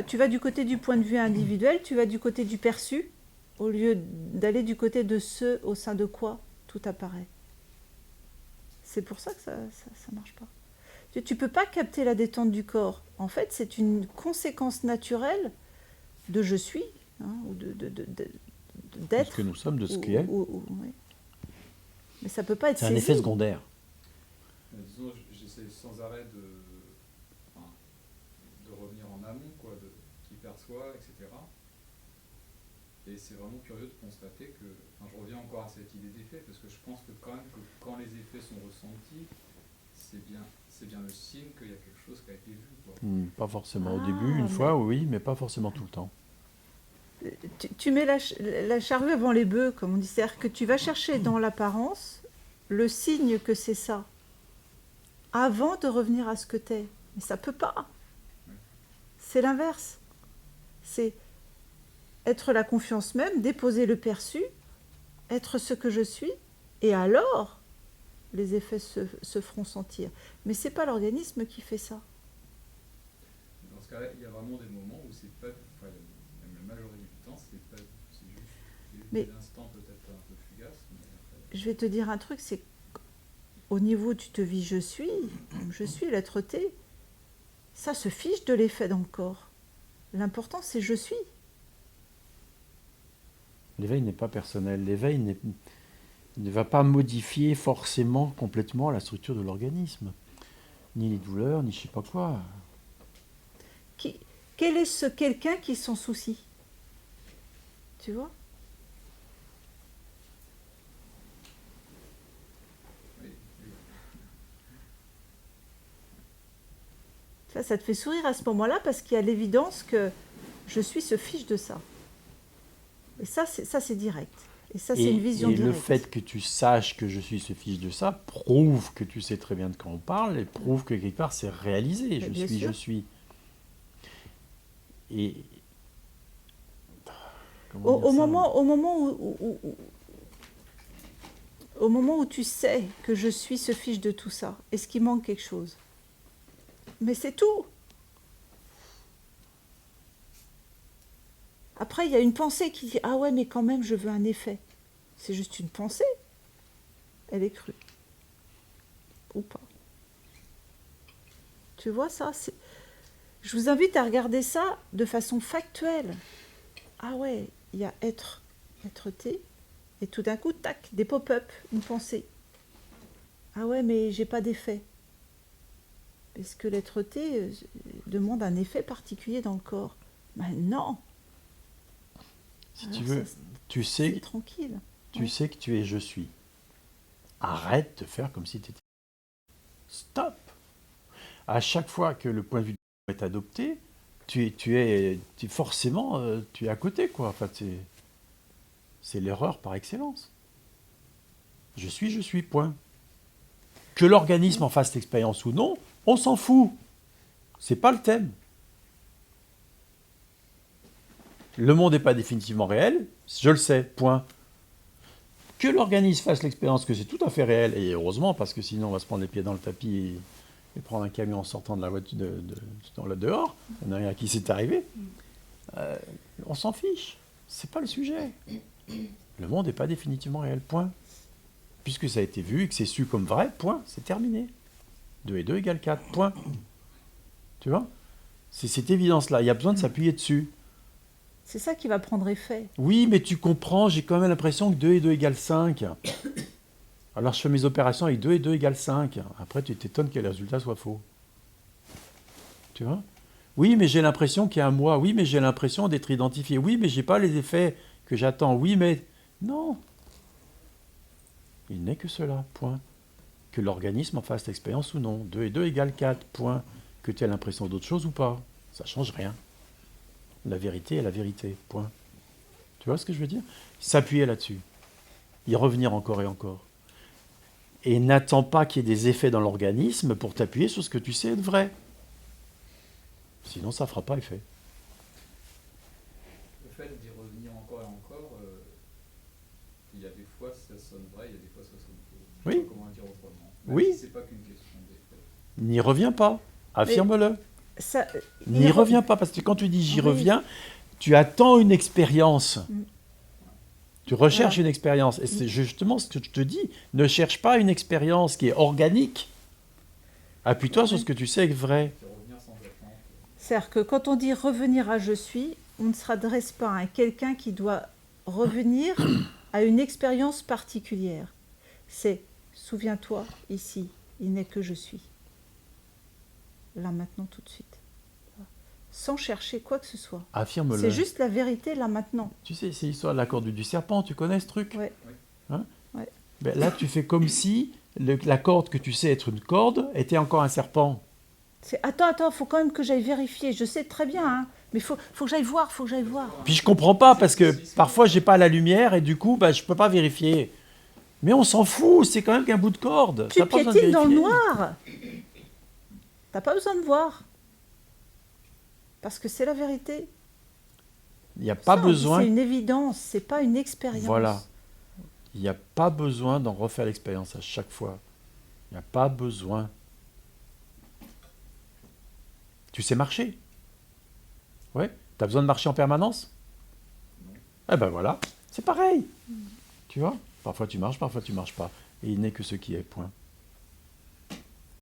Tu vas du côté du point de vue individuel, tu vas du côté du perçu, au lieu d'aller du côté de ce au sein de quoi tout apparaît. C'est pour ça que ça marche pas. Tu peux pas capter la détente du corps. En fait, c'est une conséquence naturelle de je suis, hein, ou De ce que d'être. nous sommes, de ce qui est. Oui. Mais ça peut pas être C'est un effet saisi. secondaire. Disons, j'essaie sans arrêt enfin, de revenir en amont, quoi, qui perçoit, etc. Et c'est vraiment curieux de constater que, enfin, je reviens encore à cette idée d'effet, parce que je pense que quand même, que quand les effets sont ressentis, c'est bien le signe qu'il y a quelque chose qui a été vu, quoi. Pas forcément. Au début, Ah, une fois, oui, mais pas forcément tout le temps. tu mets la charrue avant les bœufs, comme on dit. C'est-à-dire que tu vas chercher dans l'apparence le signe que c'est ça, avant de revenir à ce que t'es. Mais ça peut pas. C'est l'inverse. C'est être la confiance même, déposer le perçu, être ce que je suis, et alors les effets se feront sentir. Mais c'est pas l'organisme qui fait ça. Dans ce cas-là, il y a vraiment des moments où c'est pas, enfin, même la majorité du temps, c'est juste Mais des instants peut-être un peu fugaces, mais après, je vais te dire un truc, c'est au niveau où tu te vis je suis l'être T, ça se fiche de l'effet dans le corps. L'important c'est je suis. L'éveil n'est pas personnel. L'éveil ne va pas modifier forcément complètement la structure de l'organisme. Ni les douleurs, ni je sais pas quoi. Qui, quel est ce quelqu'un qui s'en soucie? Tu vois? oui, oui. Ça te fait sourire à ce moment-là parce qu'il y a l'évidence que je suis se fiche de ça. Et ça c'est direct. Et ça, c'est une vision Et le directe. fait que tu saches que je suis ce fiche de ça prouve que tu sais très bien de quoi on parle et prouve que quelque part c'est réalisé. Mais Je bien suis, sûr. je suis. Et comment Au, dire au ça? moment, au, moment au moment où tu sais que je suis ce fiche de tout ça, est-ce qu'il manque quelque chose? Mais c'est tout. Après, il y a une pensée qui dit ah ouais, mais quand même, je veux un effet. C'est juste une pensée. Elle est crue. Ou pas. Tu vois ça? Je vous invite à regarder ça de façon factuelle. Ah ouais, il y a être T, et tout d'un coup, tac, des pop-up, une pensée. Ah ouais, mais j'ai pas d'effet. Est-ce que l'être T demande un effet particulier dans le corps? Ben non. Si Alors tu ça, veux, tu c'est sais, tranquille. tu Ouais. sais que tu es je suis. Arrête de faire comme si tu étais. Stop. À chaque fois que le point de vue est adopté, forcément, tu es à côté, quoi. Enfin, c'est l'erreur par excellence. Je suis, point. Que l'organisme en fasse l'expérience ou non, on s'en fout. C'est pas le thème. Le monde n'est pas définitivement réel, je le sais, point. Que l'organisme fasse l'expérience que c'est tout à fait réel, et heureusement, parce que sinon on va se prendre les pieds dans le tapis et prendre un camion en sortant de la voiture dans le dehors, il y en a un à qui c'est arrivé, on s'en fiche. C'est pas le sujet. Le monde n'est pas définitivement réel, point. Puisque ça a été vu et que c'est su comme vrai, point, c'est terminé. 2 et 2 égale 4, point. Tu vois? C'est cette évidence-là, il y a besoin de s'appuyer dessus. C'est ça qui va prendre effet. Oui, mais tu comprends, j'ai quand même l'impression que 2 et 2 égale 5. Alors je fais mes opérations avec 2 et 2 égale 5. Après, tu t'étonnes que les résultats soient faux. Tu vois? Oui, mais j'ai l'impression qu'il y a un moi. Oui, mais j'ai l'impression d'être identifié. Oui, mais j'ai pas les effets que j'attends. Oui, mais... Non. Il n'est que cela, point. Que l'organisme en fasse l'expérience ou non. 2 et 2 égale 4, point. Que tu aies l'impression d'autre chose ou pas. Ça change rien. La vérité est la vérité, point. Tu vois ce que je veux dire? S'appuyer là-dessus. Y revenir encore et encore. Et n'attends pas qu'il y ait des effets dans l'organisme pour t'appuyer sur ce que tu sais être vrai. Sinon, ça ne fera pas effet. le fait d'y revenir encore et encore, il y a des fois ça sonne vrai, il y a des fois ça sonne faux. Je sais Oui, pas comment le dire autrement. Même oui. si c'est pas qu'une question d'effet. N'y reviens pas. Mais Affirme-le. ça, N'y il- reviens pas, parce que quand tu dis j'y Oui. reviens, tu attends une expérience. Mm. Tu recherches Voilà. une expérience. Et c'est justement ce que je te dis. Ne cherche pas une expérience qui est organique. Appuie-toi sur ce que tu sais est vrai. C'est revenir sans attente. C'est-à-dire que quand on dit revenir à je suis, on ne s'adresse pas à quelqu'un qui doit revenir à une expérience particulière. C'est souviens-toi, ici, il n'est que je suis. Là, maintenant, tout de suite. Sans chercher quoi que ce soit. Affirme-le. C'est juste la vérité, là, maintenant. Tu sais, c'est l'histoire de la corde du serpent. Tu connais ce truc? Ouais. Hein? Ouais. Ben là, tu fais comme si la corde que tu sais être une corde était encore un serpent. Attends, faut quand même que j'aille vérifier. Je sais très bien, hein, mais faut que j'aille voir, Puis je comprends pas parce que parfois j'ai pas la lumière et du coup bah, je peux pas vérifier. Mais on s'en fout, c'est quand même qu'un bout de corde. Tu T'as pas besoin de piétines dans le vérifier. noir. T'as pas besoin de voir. Parce que c'est la vérité. Il n'y a pas Ça, besoin. C'est une évidence, c'est pas une expérience. Voilà. Il n'y a pas besoin d'en refaire l'expérience à chaque fois. Il n'y a pas besoin. Tu sais marcher? Ouais. T'as besoin de marcher en permanence? Eh ben voilà, c'est pareil. Tu vois? Parfois tu marches pas. Et il n'est que ce qui est, point.